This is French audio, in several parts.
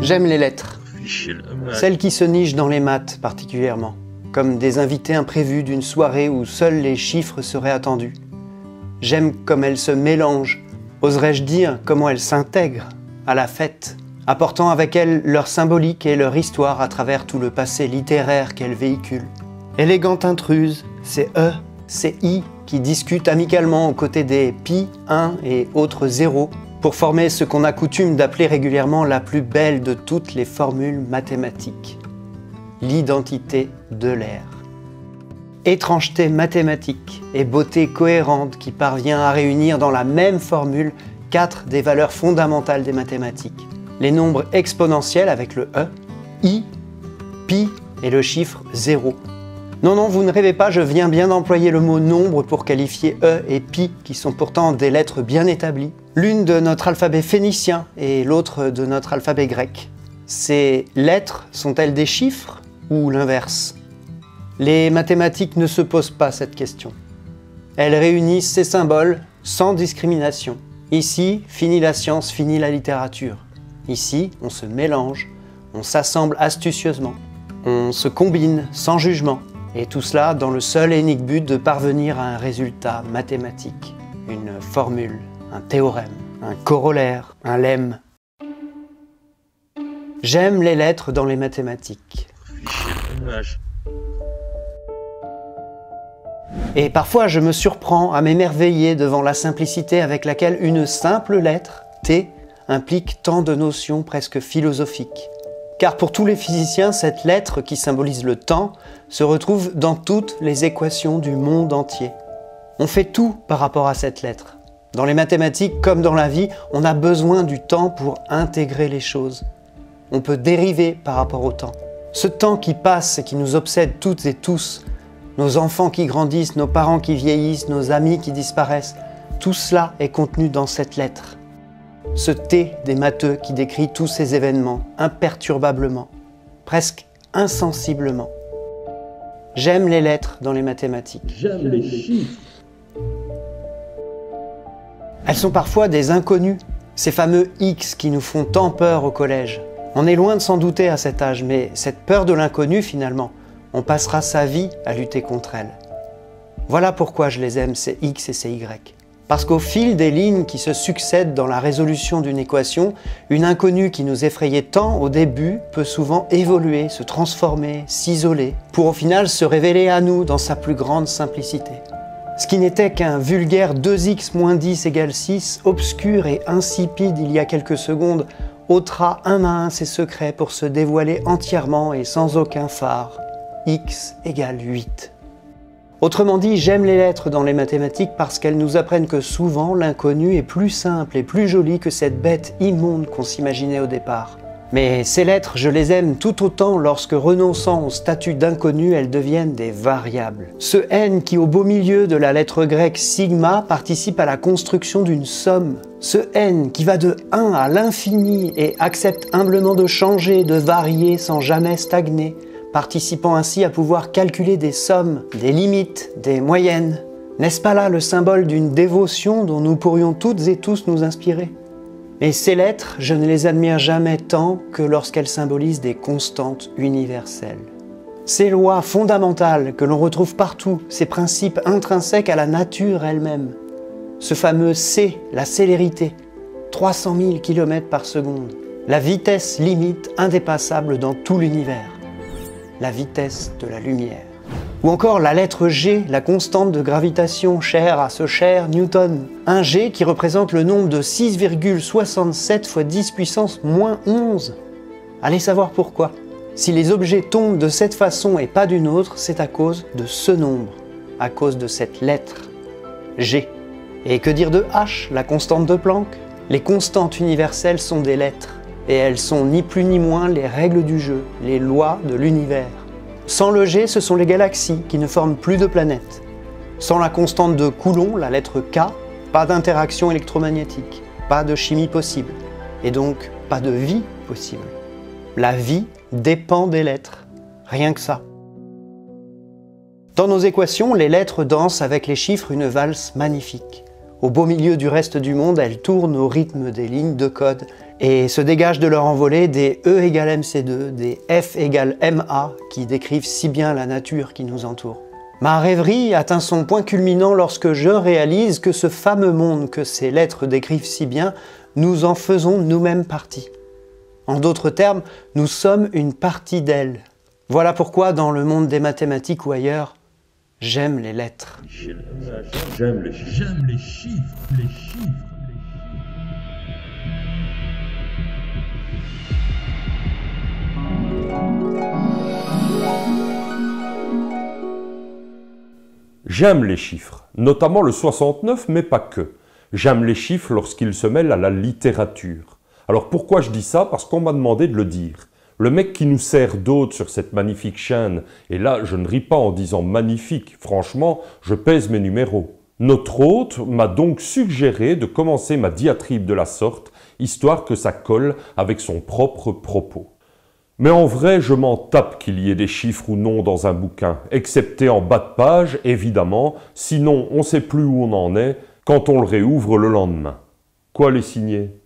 J'aime les lettres, celles qui se nichent dans les maths particulièrement, comme des invités imprévus d'une soirée où seuls les chiffres seraient attendus. J'aime comme elles se mélangent, oserais-je dire comment elles s'intègrent à la fête, apportant avec elles leur symbolique et leur histoire à travers tout le passé littéraire qu'elles véhiculent. Élégante intruse, c'est E, c'est I qui discutent amicalement aux côtés des pi, 1 et autres zéros pour former ce qu'on a coutume d'appeler régulièrement la plus belle de toutes les formules mathématiques, l'identité d'Euler. Étrangeté mathématique et beauté cohérente qui parvient à réunir dans la même formule 4 des valeurs fondamentales des mathématiques. Les nombres exponentiels avec le E, I, pi et le chiffre 0. Non, vous ne rêvez pas, je viens bien d'employer le mot nombre pour qualifier E et pi, qui sont pourtant des lettres bien établies, l'une de notre alphabet phénicien et l'autre de notre alphabet grec. Ces lettres sont-elles des chiffres ou l'inverse? Les mathématiques ne se posent pas cette question. Elles réunissent ces symboles sans discrimination. Ici, finit la science, finit la littérature. Ici, on se mélange, on s'assemble astucieusement, on se combine sans jugement. Et tout cela dans le seul et unique but de parvenir à un résultat mathématique, une formule, un théorème, un corollaire, un lemme. J'aime les lettres dans les mathématiques. Et parfois je me surprends à m'émerveiller devant la simplicité avec laquelle une simple lettre, T, implique tant de notions presque philosophiques. Car pour tous les physiciens, cette lettre qui symbolise le temps se retrouve dans toutes les équations du monde entier. On fait tout par rapport à cette lettre. Dans les mathématiques comme dans la vie, on a besoin du temps pour intégrer les choses. On peut dériver par rapport au temps. Ce temps qui passe et qui nous obsède toutes et tous, nos enfants qui grandissent, nos parents qui vieillissent, nos amis qui disparaissent, tout cela est contenu dans cette lettre. Ce T des matheux qui décrit tous ces événements imperturbablement, presque insensiblement. J'aime les lettres dans les mathématiques. J'aime les chiffres. Elles sont parfois des inconnus, ces fameux X qui nous font tant peur au collège. On est loin de s'en douter à cet âge, mais cette peur de l'inconnu finalement, on passera sa vie à lutter contre elle. Voilà pourquoi je les aime, ces X et ces Y. Parce qu'au fil des lignes qui se succèdent dans la résolution d'une équation, une inconnue qui nous effrayait tant au début peut souvent évoluer, se transformer, s'isoler, pour au final se révéler à nous dans sa plus grande simplicité. Ce qui n'était qu'un vulgaire 2x moins 10 égale 6, obscur et insipide il y a quelques secondes, ôtera un à un ses secrets pour se dévoiler entièrement et sans aucun phare. X égale 8. Autrement dit, j'aime les lettres dans les mathématiques parce qu'elles nous apprennent que souvent l'inconnu est plus simple et plus joli que cette bête immonde qu'on s'imaginait au départ. Mais ces lettres, je les aime tout autant lorsque, renonçant au statut d'inconnu, elles deviennent des variables. Ce N qui, au beau milieu de la lettre grecque sigma, participe à la construction d'une somme. Ce N qui va de 1 à l'infini et accepte humblement de changer, de varier sans jamais stagner, participant ainsi à pouvoir calculer des sommes, des limites, des moyennes. N'est-ce pas là le symbole d'une dévotion dont nous pourrions toutes et tous nous inspirer? Et ces lettres, je ne les admire jamais tant que lorsqu'elles symbolisent des constantes universelles. Ces lois fondamentales que l'on retrouve partout, ces principes intrinsèques à la nature elle-même. Ce fameux C, la célérité, 300 000 km par seconde, la vitesse limite indépassable dans tout l'univers. La vitesse de la lumière. Ou encore la lettre G, la constante de gravitation chère à ce cher Newton. Un G qui représente le nombre de 6,67 fois 10 puissance moins 11. Allez savoir pourquoi. Si les objets tombent de cette façon et pas d'une autre, c'est à cause de ce nombre, à cause de cette lettre G. Et que dire de H, la constante de Planck? Les constantes universelles sont des lettres. Et elles sont ni plus ni moins les règles du jeu, les lois de l'univers. Sans le G, ce sont les galaxies qui ne forment plus de planètes. Sans la constante de Coulomb, la lettre K, pas d'interaction électromagnétique, pas de chimie possible, et donc pas de vie possible. La vie dépend des lettres, rien que ça. Dans nos équations, les lettres dansent avec les chiffres une valse magnifique. Au beau milieu du reste du monde, elles tournent au rythme des lignes de code et se dégagent de leur envolée des E égale MC2, des F égale MA qui décrivent si bien la nature qui nous entoure. Ma rêverie atteint son point culminant lorsque je réalise que ce fameux monde que ces lettres décrivent si bien, nous en faisons nous-mêmes partie. En d'autres termes, nous sommes une partie d'elles. Voilà pourquoi dans le monde des mathématiques ou ailleurs, j'aime les lettres. J'aime les chiffres, les chiffres. J'aime les chiffres, notamment le 69, mais pas que. J'aime les chiffres lorsqu'ils se mêlent à la littérature. Alors pourquoi je dis ça? Parce qu'on m'a demandé de le dire. Le mec qui nous sert d'hôte sur cette magnifique chaîne, et là je ne ris pas en disant magnifique, franchement, je pèse mes numéros. Notre hôte m'a donc suggéré de commencer ma diatribe de la sorte, histoire que ça colle avec son propre propos. Mais en vrai, je m'en tape qu'il y ait des chiffres ou non dans un bouquin, excepté en bas de page, évidemment, sinon on ne sait plus où on en est quand on le réouvre le lendemain. Quoi les signer?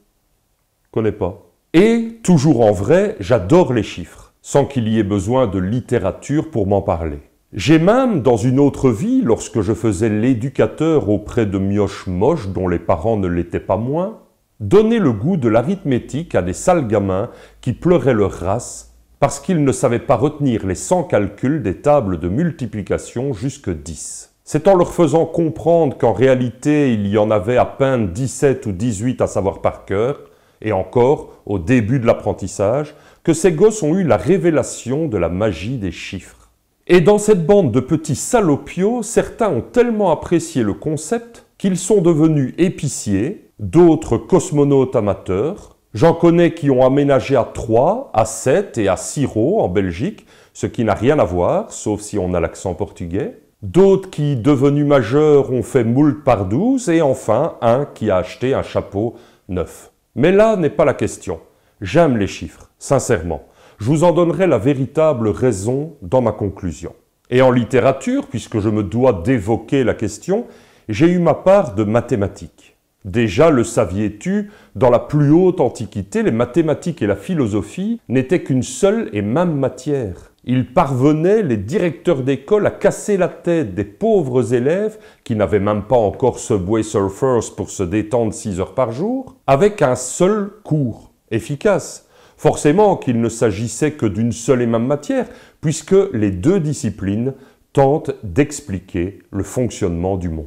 Connais pas. Et, toujours en vrai, j'adore les chiffres, sans qu'il y ait besoin de littérature pour m'en parler. J'ai même, dans une autre vie, lorsque je faisais l'éducateur auprès de mioches moches dont les parents ne l'étaient pas moins, donné le goût de l'arithmétique à des sales gamins qui pleuraient leur race parce qu'ils ne savaient pas retenir les 100 calculs des tables de multiplication jusque 10. C'est en leur faisant comprendre qu'en réalité il y en avait à peine 17 ou 18 à savoir par cœur, et encore au début de l'apprentissage, que ces gosses ont eu la révélation de la magie des chiffres. Et dans cette bande de petits salopios, certains ont tellement apprécié le concept qu'ils sont devenus épiciers, d'autres cosmonautes amateurs. J'en connais qui ont aménagé à 3, à 7 et à 6 rots en Belgique, ce qui n'a rien à voir, sauf si on a l'accent portugais. D'autres qui, devenus majeurs, ont fait moult par 12, et enfin un qui a acheté un chapeau neuf. Mais là n'est pas la question. J'aime les chiffres, sincèrement. Je vous en donnerai la véritable raison dans ma conclusion. Et en littérature, puisque je me dois d'évoquer la question, j'ai eu ma part de mathématiques. Déjà, le saviez-tu, dans la plus haute antiquité, les mathématiques et la philosophie n'étaient qu'une seule et même matière. Il parvenait, les directeurs d'école, à casser la tête des pauvres élèves qui n'avaient même pas encore Subway Surfers pour se détendre 6 heures par jour, avec un seul cours efficace. Forcément qu'il ne s'agissait que d'une seule et même matière, puisque les deux disciplines tentent d'expliquer le fonctionnement du monde.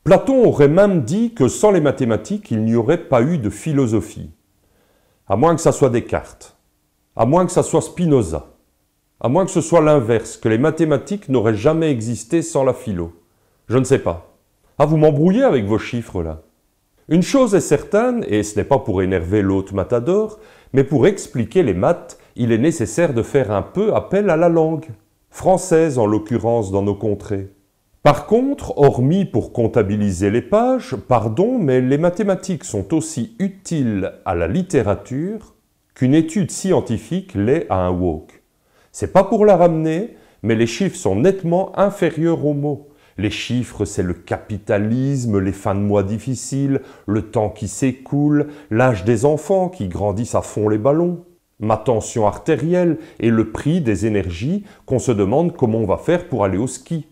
Platon aurait même dit que sans les mathématiques, il n'y aurait pas eu de philosophie. À moins que ça soit Descartes, à moins que ça soit Spinoza, à moins que ce soit l'inverse, que les mathématiques n'auraient jamais existé sans la philo. Je ne sais pas. Ah, vous m'embrouillez avec vos chiffres, là. Une chose est certaine, et ce n'est pas pour énerver l'hôte matador, mais pour expliquer les maths, il est nécessaire de faire un peu appel à la langue, française en l'occurrence dans nos contrées. Par contre, hormis pour comptabiliser les pages, pardon, mais les mathématiques sont aussi utiles à la littérature qu'une étude scientifique l'est à un woke. C'est pas pour la ramener, mais les chiffres sont nettement inférieurs aux mots. Les chiffres, c'est le capitalisme, les fins de mois difficiles, le temps qui s'écoule, l'âge des enfants qui grandissent à fond les ballons, ma tension artérielle et le prix des énergies qu'on se demande comment on va faire pour aller au ski.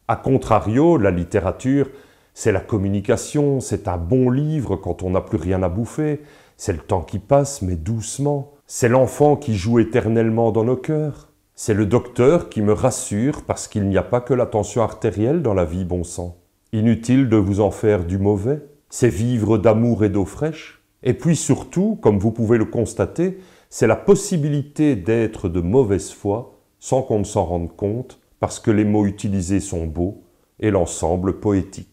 A contrario, la littérature, c'est la communication, c'est un bon livre quand on n'a plus rien à bouffer, c'est le temps qui passe mais doucement. C'est l'enfant qui joue éternellement dans nos cœurs. C'est le docteur qui me rassure parce qu'il n'y a pas que la tension artérielle dans la vie, bon sang. Inutile de vous en faire du mauvais. C'est vivre d'amour et d'eau fraîche. Et puis surtout, comme vous pouvez le constater, c'est la possibilité d'être de mauvaise foi sans qu'on ne s'en rende compte parce que les mots utilisés sont beaux et l'ensemble poétique.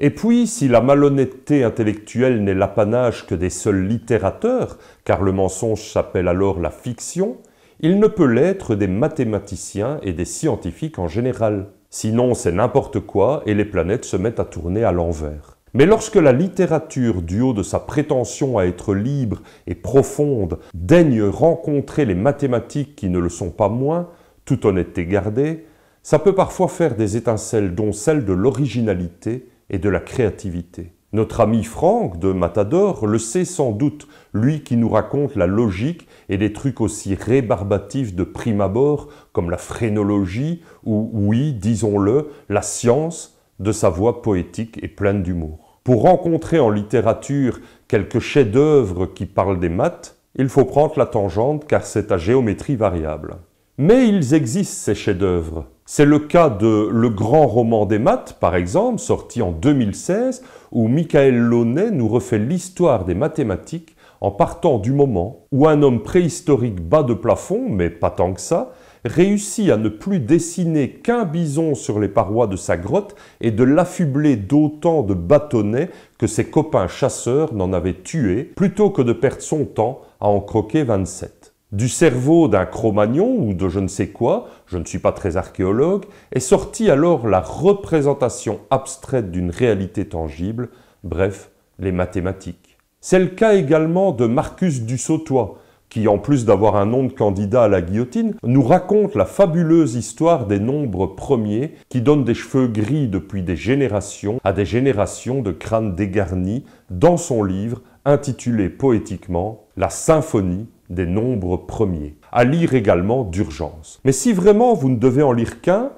Et puis, si la malhonnêteté intellectuelle n'est l'apanage que des seuls littérateurs, car le mensonge s'appelle alors la fiction, il ne peut l'être des mathématiciens et des scientifiques en général. Sinon, c'est n'importe quoi et les planètes se mettent à tourner à l'envers. Mais lorsque la littérature, du haut de sa prétention à être libre et profonde, daigne rencontrer les mathématiques qui ne le sont pas moins, toute honnêteté gardée, ça peut parfois faire des étincelles dont celle de l'originalité et de la créativité. Notre ami Franck de Matador le sait sans doute, lui qui nous raconte la logique et des trucs aussi rébarbatifs de prime abord comme la phrénologie ou, oui, disons-le, la science de sa voix poétique et pleine d'humour. Pour rencontrer en littérature quelques chefs-d'œuvre qui parlent des maths, il faut prendre la tangente car c'est à géométrie variable. Mais ils existent ces chefs-d'œuvre. C'est le cas de Le Grand Roman des maths, par exemple, sorti en 2016, où Michael Launay nous refait l'histoire des mathématiques en partant du moment où un homme préhistorique bas de plafond, mais pas tant que ça, réussit à ne plus dessiner qu'un bison sur les parois de sa grotte et de l'affubler d'autant de bâtonnets que ses copains chasseurs n'en avaient tué, plutôt que de perdre son temps à en croquer 27. Du cerveau d'un Cro-Magnon ou de je ne sais quoi, je ne suis pas très archéologue, est sortie alors la représentation abstraite d'une réalité tangible, bref, les mathématiques. C'est le cas également de Marcus du Sautoy, qui, en plus d'avoir un nom de candidat à la guillotine, nous raconte la fabuleuse histoire des nombres premiers qui donnent des cheveux gris depuis des générations à des générations de crânes dégarnis dans son livre intitulé poétiquement « La symphonie des nombres premiers », à lire également d'urgence. Mais si vraiment vous ne devez en lire qu'un,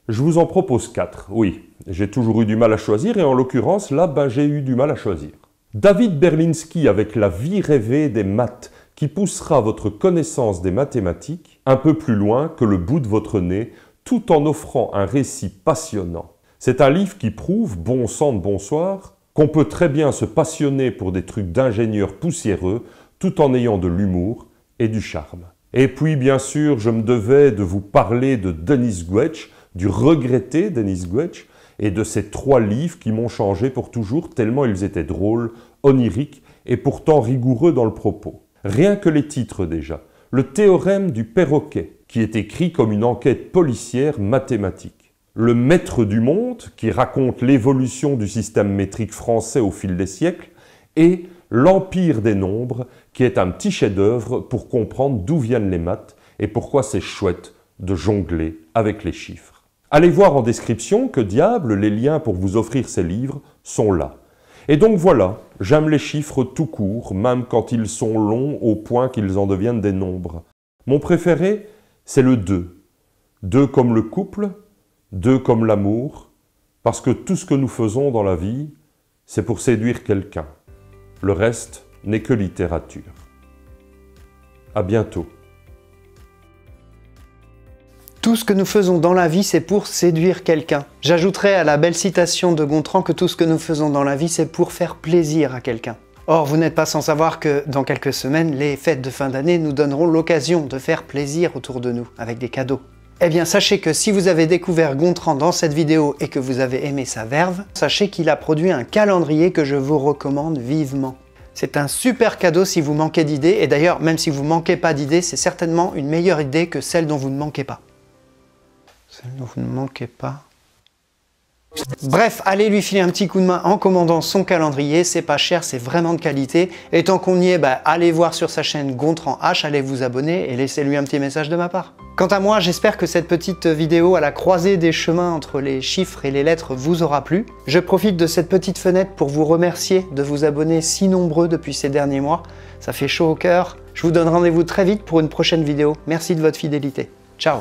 je vous en propose 4. Oui, j'ai toujours eu du mal à choisir et en l'occurrence, là, j'ai eu du mal à choisir. David Berlinski avec La vie rêvée des maths qui poussera votre connaissance des mathématiques un peu plus loin que le bout de votre nez tout en offrant un récit passionnant. C'est un livre qui prouve, bon sang de bonsoir, qu'on peut très bien se passionner pour des trucs d'ingénieurs poussiéreux tout en ayant de l'humour et du charme. Et puis, bien sûr, je me devais de vous parler de Denis Gwetch, du regretté Denis Gwetch, et de ces 3 livres qui m'ont changé pour toujours tellement ils étaient drôles, oniriques et pourtant rigoureux dans le propos. Rien que les titres déjà. Le théorème du perroquet, qui est écrit comme une enquête policière mathématique. Le maître du monde, qui raconte l'évolution du système métrique français au fil des siècles. Et l'Empire des nombres, qui est un petit chef-d'œuvre pour comprendre d'où viennent les maths et pourquoi c'est chouette de jongler avec les chiffres. Allez voir en description que diable, les liens pour vous offrir ces livres sont là. Et donc voilà, j'aime les chiffres tout court, même quand ils sont longs au point qu'ils en deviennent des nombres. Mon préféré, c'est le 2. 2 comme le couple, 2 comme l'amour, parce que tout ce que nous faisons dans la vie, c'est pour séduire quelqu'un. Le reste n'est que littérature. À bientôt. Tout ce que nous faisons dans la vie, c'est pour séduire quelqu'un. J'ajouterai à la belle citation de Gontran que tout ce que nous faisons dans la vie, c'est pour faire plaisir à quelqu'un. Or, vous n'êtes pas sans savoir que dans quelques semaines, les fêtes de fin d'année nous donneront l'occasion de faire plaisir autour de nous, avec des cadeaux. Eh bien, sachez que si vous avez découvert Gontran dans cette vidéo et que vous avez aimé sa verve, sachez qu'il a produit un calendrier que je vous recommande vivement. C'est un super cadeau si vous manquez d'idées, et d'ailleurs, même si vous ne manquez pas d'idées, c'est certainement une meilleure idée que celle dont vous ne manquez pas. Celle dont vous ne manquez pas. Bref, allez lui filer un petit coup de main en commandant son calendrier, c'est pas cher, c'est vraiment de qualité. Et tant qu'on y est, allez voir sur sa chaîne Gontran H, allez vous abonner et laissez-lui un petit message de ma part. Quant à moi, j'espère que cette petite vidéo à la croisée des chemins entre les chiffres et les lettres vous aura plu. Je profite de cette petite fenêtre pour vous remercier de vous abonner si nombreux depuis ces derniers mois. Ça fait chaud au cœur. Je vous donne rendez-vous très vite pour une prochaine vidéo. Merci de votre fidélité. Ciao!